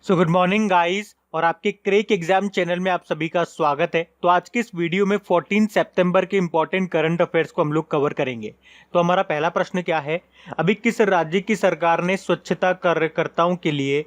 So good morning guys और आपके crack exam channel में आप सभी का स्वागत है। तो आज के इस वीडियो में 14 सितंबर के इंपॉर्टेंट करंट अफेयर्स को हम लोग कवर करेंगे। तो हमारा पहला प्रश्न क्या है, अभी किस राज्य की सरकार ने स्वच्छता कार्यकर्ताओं के लिए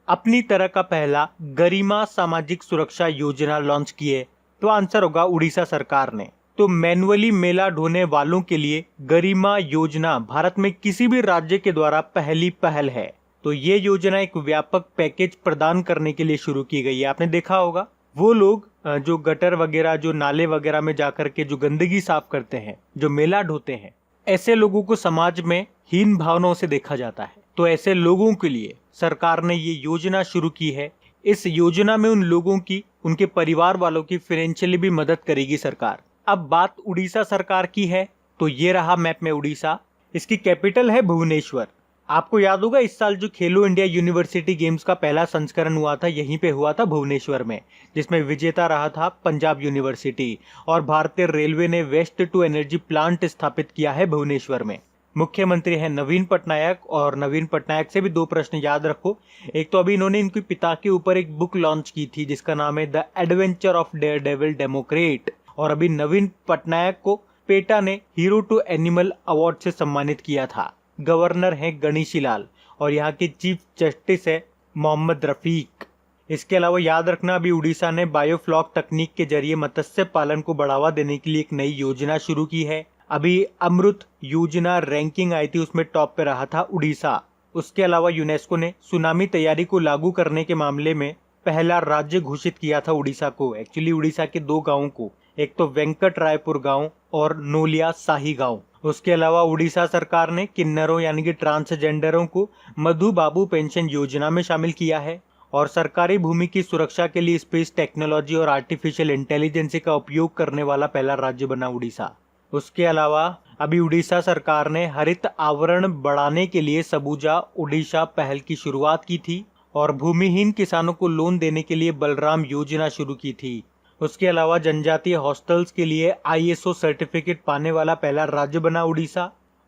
अपनी तरह का पहला गरिमा सामाजिक सुरक्षा योजना लॉन्च की है? तो आंसर होगा उड़ीसा सरकार ने। तो मैनुअली मेला ढोने वालों के लिए गरिमा योजना भारत में किसी भी राज्य के द्वारा पहली पहल है। तो ये योजना एक व्यापक पैकेज प्रदान करने के लिए शुरू की गई है। आपने देखा होगा वो लोग जो गटर वगैरह, जो नाले वगैरह में जाकर के जो गंदगी साफ करते हैं, जो मेला ढोते हैं, ऐसे लोगों को समाज में हीन भावनाओं से देखा जाता है। तो ऐसे लोगों के लिए सरकार ने ये योजना शुरू की है। इस योजना में उन लोगों की, उनके परिवार वालों की फाइनेंशियली भी मदद करेगी सरकार। अब बात उड़ीसा सरकार की है, तो ये रहा मैप में उड़ीसा। इसकी कैपिटल है भुवनेश्वर। आपको याद होगा इस साल जो खेलो इंडिया यूनिवर्सिटी गेम्स का पहला संस्करण हुआ था, यहीं पे हुआ था भुवनेश्वर में, जिसमें विजेता रहा था पंजाब यूनिवर्सिटी। और भारतीय रेलवे ने वेस्ट टू एनर्जी प्लांट स्थापित किया है भुवनेश्वर में। मुख्यमंत्री है नवीन पटनायक, और नवीन पटनायक से भी दो प्रश्न याद रखो। एक तो अभी इन्होंने इनके पिता के ऊपर एक बुक लॉन्च की थी जिसका नाम है the adventure of Daredevil Democrat, और अभी नवीन पटनायक को पेटा ने हीरो टू एनिमल अवार्ड से सम्मानित किया था। गवर्नर हैं गणेशी लाल, और यहाँ के चीफ जस्टिस है मोहम्मद रफीक। इसके अलावा याद रखना, अभी उड़ीसा ने बायोफ्लॉक तकनीक के जरिए मत्स्य पालन को बढ़ावा देने के लिए एक नई योजना शुरू की है। अभी अमृत योजना रैंकिंग आई थी, उसमें टॉप पे रहा था उड़ीसा। उसके अलावा यूनेस्को ने सुनामी तैयारी को लागू करने के मामले में पहला राज्य घोषित किया था उड़ीसा को। एक्चुअली उड़ीसा के दो गाँवों को, एक तो वेंकट रायपुर गांव और नोलिया शाही गांव। उसके अलावा उड़ीसा सरकार ने किन्नरों यानी कि ट्रांसजेंडरों को मधु बाबू पेंशन योजना में शामिल किया है। और सरकारी भूमि की सुरक्षा के लिए स्पेस टेक्नोलॉजी और आर्टिफिशियल इंटेलिजेंस का उपयोग करने वाला पहला राज्य बना उड़ीसा। उसके अलावा अभी उड़ीसा सरकार ने हरित आवरण बढ़ाने के लिए सबूजा उड़ीसा पहल की शुरुआत की थी, और भूमिहीन किसानों को लोन देने के लिए बलराम योजना शुरू की थी। उसके अलावा जनजातीय हॉस्टल्स के लिए ISO सर्टिफिकेट पाने वाला पहला राज्य बना उड़ीसा।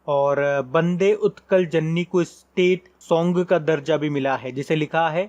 और बंदे उत्कल जननी को स्टेट सॉन्ग का दर्जा भी मिला है, जिसे लिखा है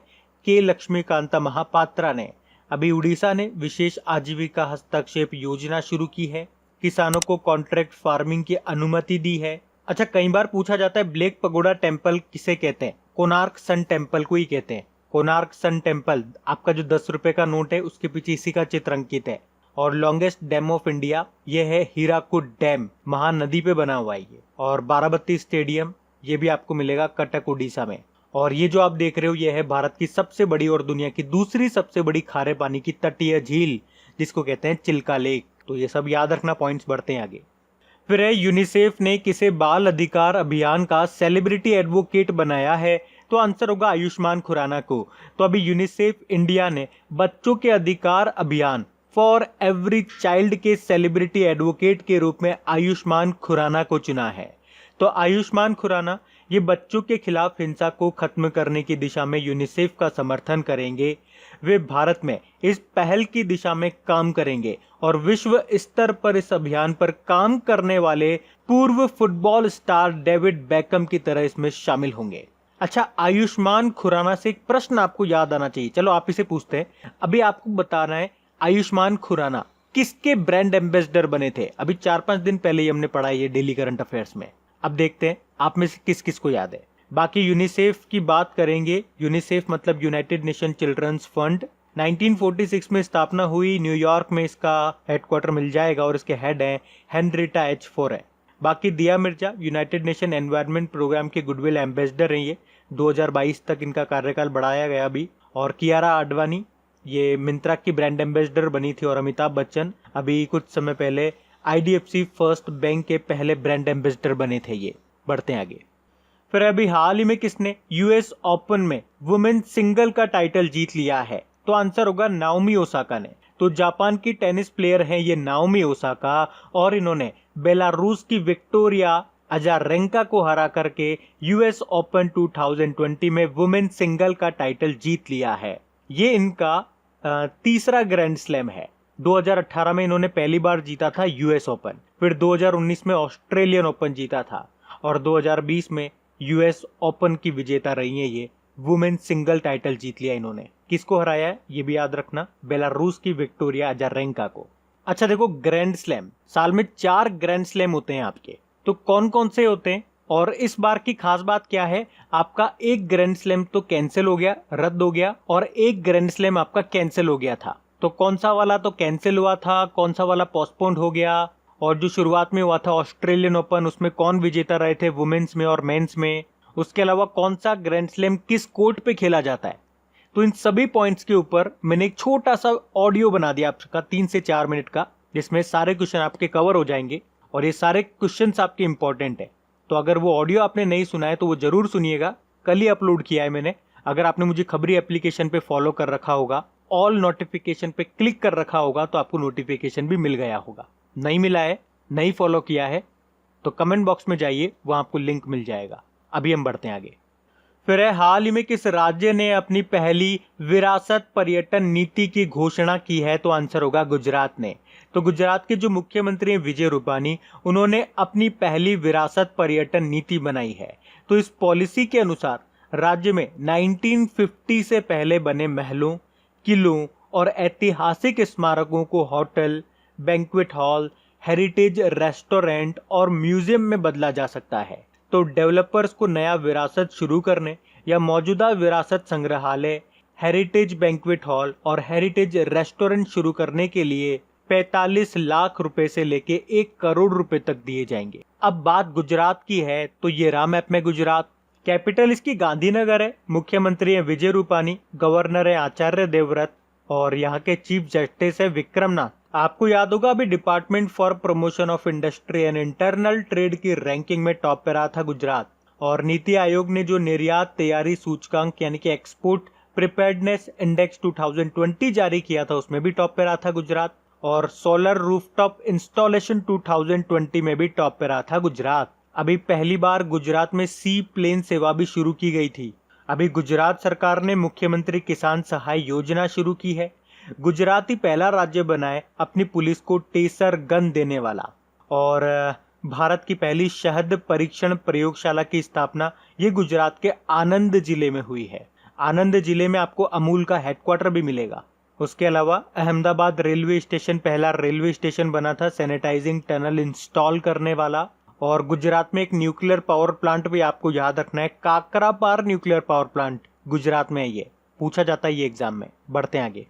के लक्ष्मीकांता महापात्रा ने। अभी उड़ीसा ने विशेष आजीविका हस्तक्षेप योजना शुरू की है। किसानों को कॉन्ट्रैक्ट फार्मिंग की अनुमति दी है। अच्छा, कई बार पूछा जाता है ब्लैक पगोडा टेम्पल किसे कहते हैं? कोणार्क सन टेम्पल को ही कहते हैं। कोणार्क सन टेम्पल, आपका जो 10 रुपए का नोट है उसके पीछे इसी का चित्र अंकित है। और लॉन्गेस्ट डैम ऑफ इंडिया ये है हीराकुड डैम, महानदी पे बना हुआ है ये। और बाराबत्ती स्टेडियम ये भी आपको मिलेगा कटक उड़ीसा में। और ये जो आप देख रहे हो ये है भारत की सबसे बड़ी और दुनिया की दूसरी सबसे बड़ी खारे पानी की तटीय झील, जिसको कहते हैं चिल्का लेक। तो ये सब याद रखना, पॉइंट्स बढ़ते हैं आगे। फिर है यूनिसेफ ने किसे बाल अधिकार अभियान का सेलिब्रिटी एडवोकेट बनाया है? तो आंसर होगा आयुष्मान खुराना को। तो अभी यूनिसेफ इंडिया ने बच्चों के अधिकार अभियान फॉर एवरी चाइल्ड के सेलिब्रिटी एडवोकेट के रूप में आयुष्मान खुराना को चुना है। तो आयुष्मान खुराना ये बच्चों के खिलाफ हिंसा को खत्म करने की दिशा में यूनिसेफ का समर्थन करेंगे। वे भारत में इस पहल की दिशा में काम करेंगे और विश्व स्तर पर इस अभियान पर काम करने वाले पूर्व फुटबॉल स्टार डेविड बैकम की तरह इसमें शामिल होंगे। अच्छा, आयुष्मान खुराना से एक प्रश्न आपको याद आना चाहिए, चलो आप इसे पूछते हैं। अभी आपको बताना है आयुष्मान खुराना किसके ब्रांड एम्बेसडर बने थे? अभी 4-5 दिन पहले ही हमने पढ़ा है ये डेली करंट अफेयर्स में। अब देखते हैं आप में से किस किस को याद है। बाकी यूनिसेफ की बात करेंगे। यूनिसेफ मतलब यूनाइटेड नेशन चिल्ड्रंस फंड, 1946 में स्थापना हुई। न्यूयॉर्क में इसका हेडक्वार्टर मिल जाएगा और इसके हेड हैं हेनरिटा H. फोरे। बाकी Dia Mirza United Nation environment programme के गुडविल एम्बेसडर हैं, ये 2022 तक इनका कार्यकाल बढ़ाया गया अभी। और कियारा आडवाणी ये मिंत्रा की ब्रांड एम्बेसडर बनी थी। और अमिताभ बच्चन अभी कुछ समय पहले IDFC फर्स्ट बैंक के पहले ब्रांड एम्बेसडर बने थे। ये बढ़ते हैं आगे। फिर अभी हाल ही में किसने US ओपन में वुमेन सिंगल का टाइटल जीत लिया है? तो आंसर होगा नाओमी ओसाका ने। तो जापान की टेनिस प्लेयर हैं ये नाओमी ओसाका, और इन्होंने बेलारूस की विक्टोरिया अजारेंका को हरा करके US ओपन 2020 में वुमेन सिंगल का टाइटल जीत लिया है। ये इनका तीसरा ग्रैंड स्लैम है। 2018 में इन्होंने पहली बार जीता था US ओपन, फिर 2019 में ऑस्ट्रेलियन ओपन जीता था, और 2020 में US ओपन की विजेता रही हैं ये वुमेन सिंगल टाइटल जीत लिया इन्होंने। किसको हराया है ये भी याद रखना, बेलारूस की विक्टोरिया अजारेंका को। अच्छा देखो, ग्रैंड स्लैम, साल में 4 ग्रैंड स्लैम होते हैं आपके, तो कौन कौन से होते हैं और इस बार की खास बात क्या है, आपका एक ग्रैंड स्लैम तो कैंसिल हो गया, रद्द हो गया, और एक ग्रैंड स्लैम आपका कैंसिल हो गया था। तो कौन सा वाला तो कैंसिल हुआ था, कौन सा वाला पोस्टपोन्ड हो गया, और जो शुरुआत में हुआ था ऑस्ट्रेलियन ओपन, उसमें कौन विजेता रहे थे वुमेन्स में और मेंस में, उसके अलावा कौन सा ग्रैंड स्लैम किस कोर्ट पे खेला जाता है। तो इन सभी पॉइंट्स के ऊपर मैंने एक छोटा सा ऑडियो बना दिया आपका 3 से 4 मिनट का, जिसमें सारे क्वेश्चन आपके कवर हो जाएंगे और ये सारे क्वेश्चंस आपके इंपॉर्टेंट है। तो अगर वो ऑडियो आपने नहीं सुना है तो वो जरूर सुनिएगा, कल ही अपलोड किया है मैंने। अगर आपने मुझे खबरी एप्लीकेशन पे फॉलो कर रखा होगा, ऑल नोटिफिकेशन पे क्लिक कर रखा होगा, तो आपको नोटिफिकेशन भी मिल गया होगा। नहीं मिला है, नहीं फॉलो किया है, तो कमेंट बॉक्स में जाइए, वहां आपको लिंक मिल जाएगा। अभी हम बढ़ते हैं आगे। फिर है, हाल ही में किस राज्य ने अपनी पहली विरासत पर्यटन नीति की घोषणा की है, तो आंसर होगा गुजरात ने। तो गुजरात के जो मुख्यमंत्री हैं विजय रूपानी, उन्होंने अपनी पहली विरासत पर्यटन नीति बनाई है। तो इस पॉलिसी के अनुसार राज्य में 1950 से पहले बने महलों, किलों और ऐतिहासिक स्मारकों को hotel, banquet hall, heritage restaurant और म्यूजियम में बदला जा सकता है। तो डेवलपर्स को नया विरासत शुरू करने या मौजूदा विरासत संग्रहालय, हेरिटेज बैंक्वेट हॉल और हेरिटेज रेस्टोरेंट शुरू करने के लिए 45 लाख रुपए से लेके 1 करोड़ रुपए तक दिए जाएंगे। अब बात गुजरात की है, तो ये रहा मैप में गुजरात। कैपिटल इसकी गांधीनगर है, मुख्यमंत्री है विजय रूपानी, गवर्नर है आचार्य देवव्रत और यहाँ के चीफ जस्टिस है विक्रमनाथ। आपको याद होगा अभी department for promotion of industry and internal trade की रैंकिंग में टॉप पे रहा था गुजरात, और नीति आयोग ने जो निर्यात तैयारी सूचकांक यानी कि एक्सपोर्ट प्रिपेयर्डनेस इंडेक्स 2020 जारी किया था, उसमें भी टॉप पे रहा था गुजरात, और सोलर रूफटॉप इंस्टॉलेशन 2020 में भी टॉप पे रहा था गुजरात। अभी पहली बार गुजरात में सी प्लेन सेवा भी शुरू की गई थी। अभी गुजरात सरकार ने मुख्यमंत्री किसान सहाय योजना शुरू की है। गुजरात ही पहला राज्य बना है अपनी पुलिस को टेसर गन देने वाला, और भारत की पहली शहद परीक्षण प्रयोगशाला की स्थापना ये गुजरात के आनंद जिले में हुई है। आनंद जिले में आपको अमूल का हेडक्वार्टर भी मिलेगा। उसके अलावा अहमदाबाद रेलवे स्टेशन पहला रेलवे स्टेशन बना था सैनिटाइजिंग टनल इंस्टॉल करने वाला, और गुजरात में एक न्यूक्लियर पावर प्लांट भी आपको याद रखना है, Kakrapar nuclear power plant Gujarat में है, ये पूछा जाता है ये एग्जाम में। बढ़ते हैं आगे।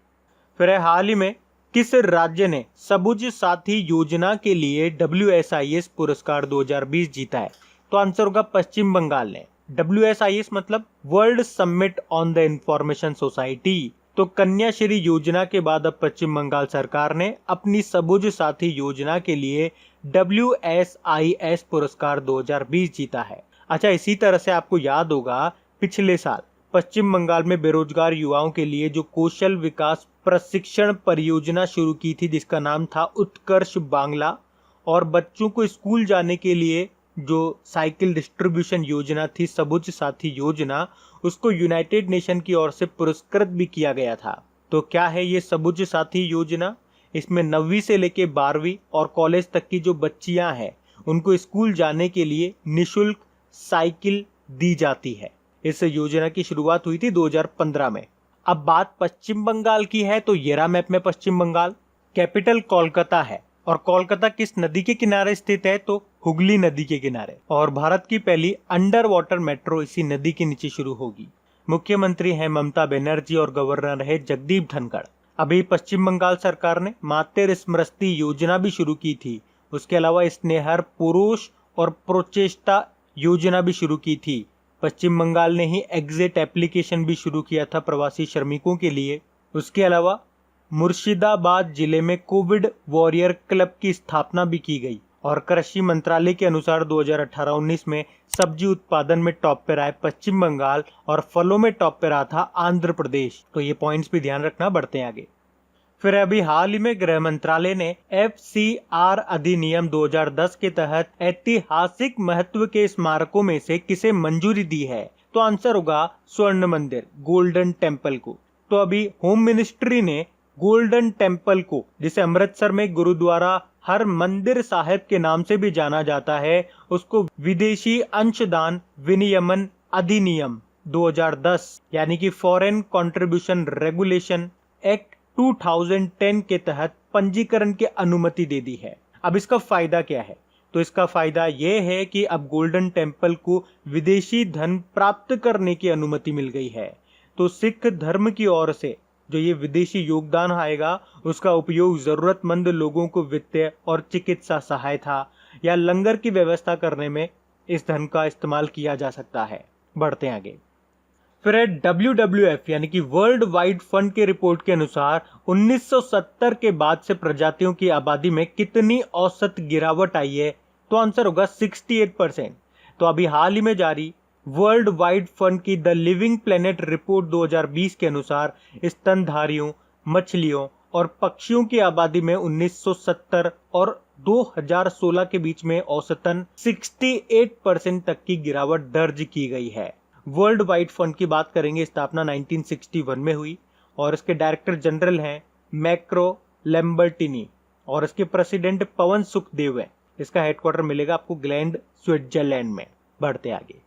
फिर हाल ही में किस राज्य ने सबुज साथी योजना के लिए WSIS पुरस्कार 2020 जीता है, तो आंसर होगा पश्चिम बंगाल ने। WSIS मतलब world summit on the information society. तो कन्याश्री योजना के बाद अब पश्चिम बंगाल सरकार ने अपनी सबुज साथी योजना के लिए WSIS पुरस्कार 2020 जीता है। अच्छा, इसी तरह से आपको याद होगा पिछले साल पश्चिम बंगाल में बेरोजगार युवाओं के लिए जो कौशल विकास प्रशिक्षण परियोजना शुरू की थी, जिसका नाम था उत्कर्ष बांग्ला, और बच्चों को स्कूल जाने के लिए जो साइकिल डिस्ट्रीब्यूशन योजना थी सबुज साथी योजना, उसको यूनाइटेड नेशन की ओर से पुरस्कृत भी किया गया था। तो क्या है ये सबुज साथी योजना? इसमें 9वीं से लेके 12वीं और कॉलेज तक की जो बच्चियां हैं उनको स्कूल जाने के लिए निशुल्क साइकिल दी जाती है। इस योजना की शुरुआत हुई थी 2015 में। अब बात पश्चिम बंगाल की है, तो ये रहा मैप में पश्चिम बंगाल। कैपिटल कोलकाता है, और कोलकाता किस नदी के किनारे स्थित है, तो हुगली नदी के किनारे, और भारत की पहली अंडर वाटर मेट्रो इसी नदी के नीचे शुरू होगी। मुख्यमंत्री हैं ममता बनर्जी और गवर्नर है जगदीप धनखड़। अभी पश्चिम बंगाल सरकार ने मातृ स्मृति योजना भी शुरू की थी। उसके अलावा स्नेहर पुरुष और प्रोचेष्टा योजना भी शुरू की थी। पश्चिम बंगाल ने ही एग्जिट एप्लीकेशन भी शुरू किया था प्रवासी श्रमिकों के लिए। उसके अलावा मुर्शिदाबाद जिले में कोविड वॉरियर क्लब की स्थापना भी की गई, और कृषि मंत्रालय के अनुसार 2018-19 में सब्जी उत्पादन में टॉप पे रहा है पश्चिम बंगाल, और फलों में टॉप पे रहा था आंध्र प्रदेश। तो ये पॉइंट्स भी ध्यान रखना। बढ़ते हैं आगे। फिर अभी हाल ही में गृह मंत्रालय ने FCR अधिनियम 2010 के तहत ऐतिहासिक महत्व के स्मारकों में से किसे मंजूरी दी है, तो आंसर होगा स्वर्ण मंदिर गोल्डन टेम्पल को। तो अभी होम मिनिस्ट्री ने गोल्डन टेम्पल को, जिसे अमृतसर में गुरुद्वारा हर मंदिर साहिब के नाम से भी जाना जाता है, उसको विदेशी अंशदान विनियमन अधिनियम 2010 यानी कि फॉरेन कंट्रीब्यूशन रेगुलेशन एक्ट 2010 के तहत पंजीकरण की अनुमति दे दी है। अब इसका फायदा क्या है? तो इसका फायदा यह है कि अब गोल्डन टेम्पल को विदेशी धन प्राप्त करने की अनुमति मिल गई है। तो सिख धर्म की ओर से जो ये विदेशी योगदान आएगा उसका उपयोग जरूरतमंद लोगों को वित्तीय और चिकित्सा सहायता या लंगर की व्यवस्था करने में इस धन का इस्तेमाल किया जा सकता है। बढ़ते हैं आगे। फिर है WWF यानी कि वर्ल्ड वाइड फंड की रिपोर्ट के अनुसार 1970 के बाद से प्रजातियों की आबादी में कितनी औसत गिरावट आई है? तो आंसर होगा 68%। तो अभी हाल ही में जारी वर्ल्ड वाइड फंड की द लिविंग प्लेनेट रिपोर्ट 2020 के अनुसार स्तनधारियों, मछलियों और पक्षियों की आबादी में 1970 और 2016 के बीच में औसतन 68% तक की गिरावट दर्ज की गई है। वर्ल्ड वाइड फंड की बात करेंगे, स्थापना 1961 में हुई और इसके डायरेक्टर जनरल हैं मैक्रो लैम्बर्टिनी और इसके प्रेसिडेंट पवन सुखदेव हैं। इसका हेडक्वार्टर मिलेगा आपको ग्लैंड, स्विट्जरलैंड में। बढ़ते आगे।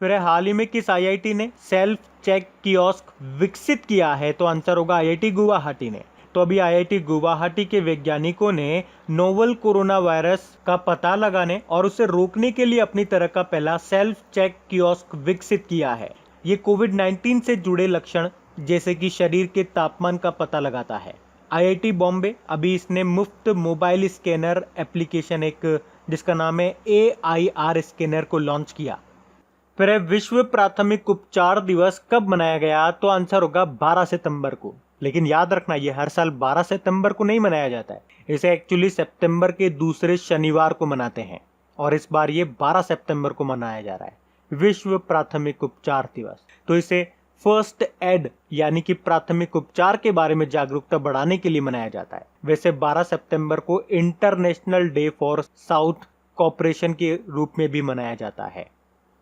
फिर हाल ही में किस IIT ने सेल्फ चेक कियोस्क विकसित किया है? तो आंसर होगा IIT गुवाहाटी ने। तो अभी IIT गुवाहाटी के वैज्ञानिकों ने नोवल कोरोना वायरस का पता लगाने और उसे रोकने के लिए अपनी तरह का पहला सेल्फ चेक कियोस्क विकसित किया है। ये कोविड-19 से जुड़े लक्षण जैसे कि शरीर के तापमान का पता लगाता है। IIT बॉम्बे अभी इसने मुफ्त मोबाइल स्कैनर एप्लीकेशन एक जिसका नाम है AIR स्कैनर को लॉन्च किया। फिर विश्व प्राथमिक उपचार दिवस कब मनाया गया? तो आंसर होगा 12 सितंबर को। लेकिन याद रखना ये हर साल 12 सितंबर को नहीं मनाया जाता है, इसे एक्चुअली सितंबर के दूसरे शनिवार को मनाते हैं और इस बार ये 12 सितंबर को मनाया जा रहा है विश्व प्राथमिक उपचार दिवस। तो इसे फर्स्ट एड यानी कि प्राथमिक उपचार के बारे में जागरूकता बढ़ाने के लिए मनाया जाता है। वैसे 12 सितंबर को international day for south cooperation के रूप में भी मनाया जाता है।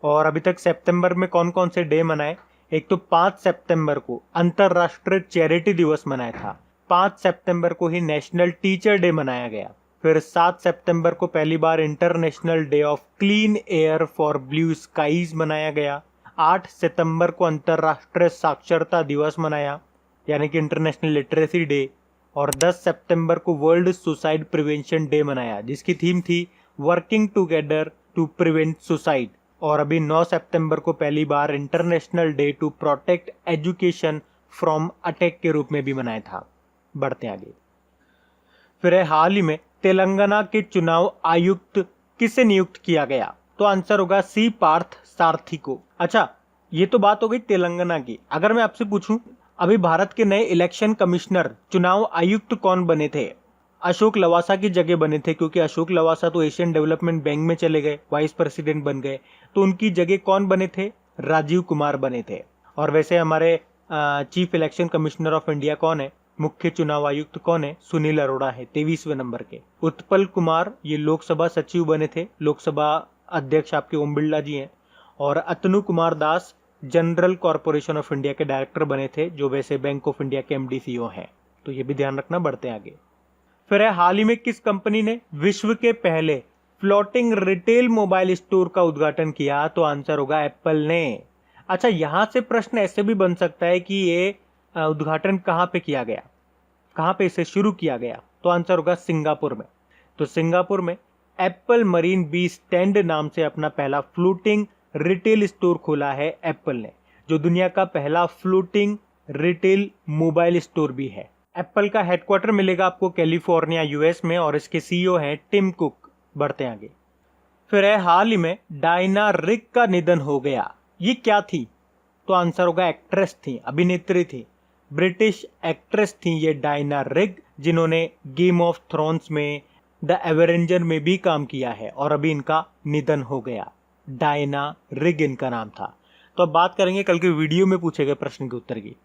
और अभी तक सितंबर में कौन कौन से डे मनाए? एक तो 5 सितंबर को अंतरराष्ट्रीय चैरिटी दिवस मनाया था, 5 सितंबर को ही नेशनल टीचर डे मनाया गया, फिर 7 सितंबर को पहली बार international day of clean air for blue skies मनाया गया, 8 सितंबर को अंतरराष्ट्रीय साक्षरता दिवस मनाया यानी कि इंटरनेशनल लिटरेसी डे, और 10 सितंबर को वर्ल्ड सुसाइड प्रिवेंशन डे मनाया जिसकी थीम थी working together to prevent suicide. और अभी 9 सितंबर को पहली बार international day to protect education from attack के रूप में भी मनाया था। बढ़ते आगे। फिर हाल ही में तेलंगाना के चुनाव आयुक्त किसे नियुक्त किया गया? तो आंसर होगा C पार्थ सारथी को। अच्छा, ये तो बात हो गई तेलंगाना की। अगर मैं आपसे पूछूं अभी भारत के नए इलेक्शन कमिश्नर चुनाव आयुक्त कौन बने थे? अशोक लवासा की जगह बने थे, क्योंकि अशोक लवासा तो एशियन डेवलपमेंट बैंक में चले गए, वाइस प्रेसिडेंट बन गए, तो उनकी जगह कौन बने थे? राजीव कुमार बने थे। और वैसे हमारे chief election commissioner of India कौन है? मुख्य चुनाव आयुक्त कौन है? सुनील अरोड़ा है 23वें नंबर के। उत्पल कुमार ये लोकसभा सचिव बने थे, लोकसभा अध्यक्ष आपके ओम बिरला जी हैं। और अतनु Kumar Das general corporation of India के डायरेक्टर बने थे, जो वैसे बैंक ऑफ इंडिया के MD CEO हैं। तो ये भी ध्यान रखना। बढ़ते आगे। फिर हाल ही में किस कंपनी ने विश्व के पहले फ्लोटिंग रिटेल मोबाइल स्टोर का उद्घाटन किया? तो आंसर होगा एप्पल ने। अच्छा, यहां से प्रश्न ऐसे भी बन सकता है कि ये उद्घाटन कहां पे किया गया, कहां पे इसे शुरू किया गया? तो आंसर होगा सिंगापुर में। तो सिंगापुर में एप्पल मरीन बी स्टैंड नाम से अपना पहला फ्लोटिंग रिटेल स्टोर खोला है एप्पल ने, जो दुनिया का पहला फ्लोटिंग रिटेल मोबाइल स्टोर भी है। एप्पल का हेडक्वार्टर मिलेगा आपको कैलिफोर्निया US में और इसके CEO हैं टिम कुक। बढ़ते आगे। फिर हाल ही में डायना रिग का निधन हो गया। ये क्या थी? तो आंसर होगा एक्ट्रेस थी, अभिनेत्री थी, ब्रिटिश एक्ट्रेस थी ये डायना रिग, जिन्होंने गेम ऑफ थ्रोन्स में, द एवेंजर में भी काम किया है और अभी इनका निधन हो गया। डायना रिग इनका नाम था। तो अब बात करेंगे कल के वीडियो में पूछे गए प्रश्न के उत्तर की।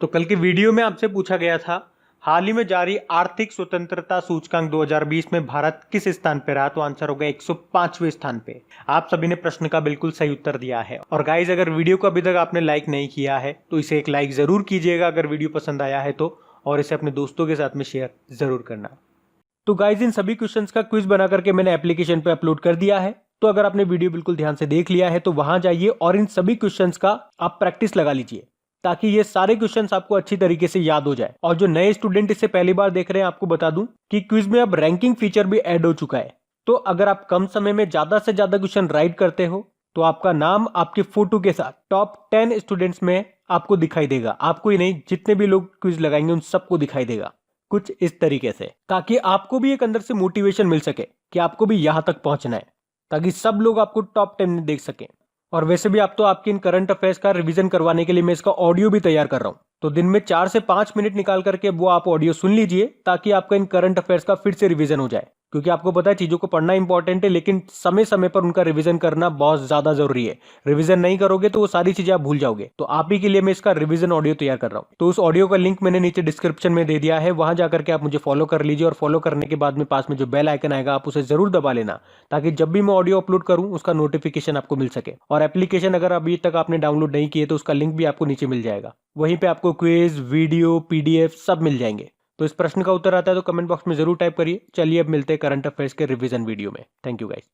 तो कल के वीडियो में आपसे पूछा गया था हाल ही में जारी आर्थिक स्वतंत्रता सूचकांक 2020 में भारत किस स्थान पे रहा? तो आंसर होगा 105वें स्थान पे। आप सभी ने प्रश्न का बिल्कुल सही उत्तर दिया है। और गाइज, अगर वीडियो को अभी तक आपने लाइक नहीं किया है तो इसे एक लाइक जरूर कीजिएगा अगर वीडियो पसंद आया है तो, और इसे अपने दोस्तों के साथ में शेयर जरूर करना। तो गाइज, इन सभी क्वेश्चंस का क्विज बना करके मैंने एप्लीकेशन पे अपलोड कर दिया है। तो अगर आपने वीडियो बिल्कुल ध्यान से देख लिया है तो वहां जाइए और इन सभी क्वेश्चंस का आप प्रैक्टिस लगा लीजिए, ताकि ये सारे क्वेश्चंस आपको अच्छी तरीके से याद हो जाए। और जो नए स्टूडेंट इसे पहली बार देख रहे हैं, आपको बता दूं कि क्विज में अब रैंकिंग फीचर भी ऐड हो चुका है। तो अगर आप कम समय में ज्यादा से ज्यादा क्वेश्चन राइट करते हो तो आपका नाम आपके फोटो के साथ टॉप 10 स्टूडेंट्स में आपको दिखाई देगा। आपको ही नहीं, जितने भी लोग क्विज लगाएंगे उन सबको दिखाई देगा कुछ इस तरीके से, ताकि आपको भी एक अंदर से मोटिवेशन मिल सके कि आपको भी यहां तक पहुंचना है, ताकि सब लोग आपको टॉप 10 में देख सकें। और वैसे भी आप तो आपके इन करंट अफेयर्स का रिवीजन करवाने के लिए मैं इसका ऑडियो भी तैयार कर रहा हूं, तो दिन में 4 से 5 मिनट निकाल करके वो आप ऑडियो सुन लीजिए, ताकि आपका इन करंट अफेयर्स का फिर से रिवीजन हो जाए। क्योंकि आपको पता है चीजों को पढ़ना इंपॉर्टेंट है, लेकिन समय समय पर उनका रिवीजन करना बहुत ज्यादा जरूरी है। रिवीजन नहीं करोगे तो वो सारी चीजें आप भूल जाओगे। तो आप ही के लिए मैं इसका रिवीजन ऑडियो तैयार कर रहा हूं। तो उस ऑडियो का लिंक मैंने नीचे डिस्क्रिप्शन में दे दिया है, वहां जाकर के आप मुझे फॉलो कर लीजिए। और फॉलो करने के बाद में पास में जो बेल आइकन आएगा आप उसे जरूर दबा लेना, ताकि जब भी मैं ऑडियो अपलोड करूं उसका नोटिफिकेशन आपको मिल सके। और एप्लीकेशन अगर अभी तक आपने डाउनलोड नहीं किए तो उसका लिंक भी आपको नीचे मिल जाएगा। वहीं पे आपको क्विज, वीडियो, पीडीएफ सब मिल जाएंगे। तो इस प्रश्न का उत्तर आता है तो कमेंट बॉक्स में जरूर टाइप करिए। चलिए अब मिलते हैं करंट अफेयर्स के रिवीजन वीडियो में। Thank you guys.